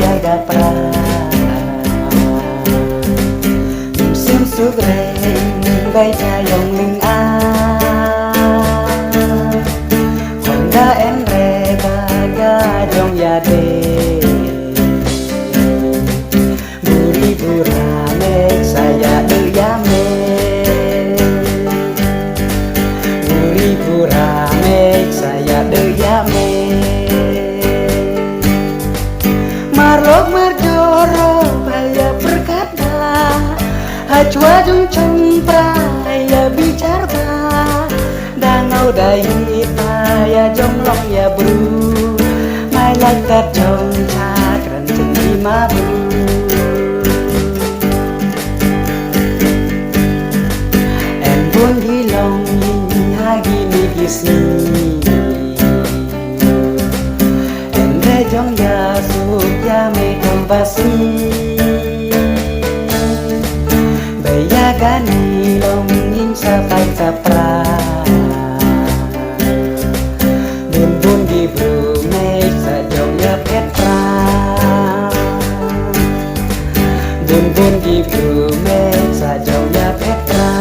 agak musim sugreng baca yang ling Honda enre baga jong ya de buri burane saya deyame buri burane saya deyame marlok marjoro baya berkata hajwa jung cempra ya bicara danau dai ya jonglong ya bru mai like that jong cha kran chừng đi ma bru em buồn đi lòng nhìn hai gini gisi em re jong ya suk ya me kambasi baya gani long nhìn sa pai sa pra Bun di brume sajaunya Petra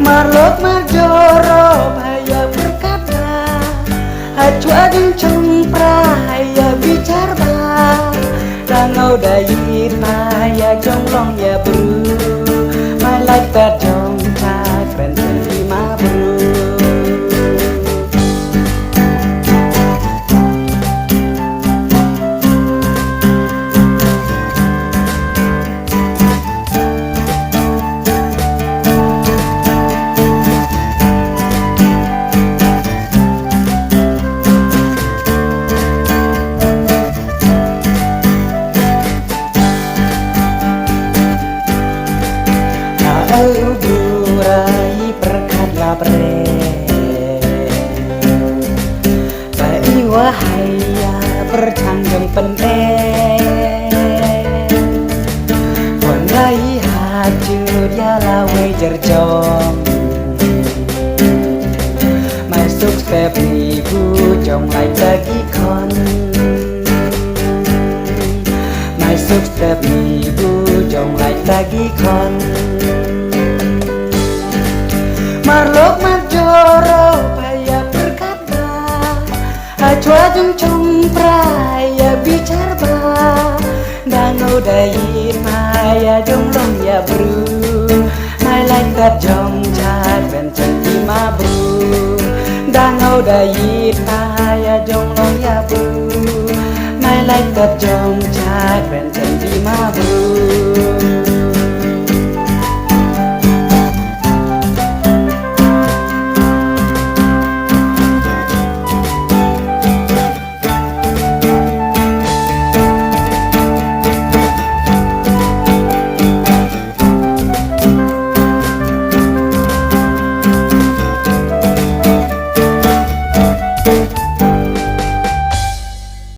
marlok marjoro baya berkata hacu ading cempra ya bicara danau dayit ya jonglong ya bru my like that jong cha keren terima bru burai perkat labre bai wahai ya bercanggeng pendek wandai hajur ya lawe jerjong masuk step ibu jong lai lagi kon masuk step ibu jong lai lagi kon marlok marjoro baya berkata hajwa jung cempra ya bicara danau dayit ya jonglong ya bru my like that jong cha keren terima bru danau dayit ya jonglong ya bru my like that jong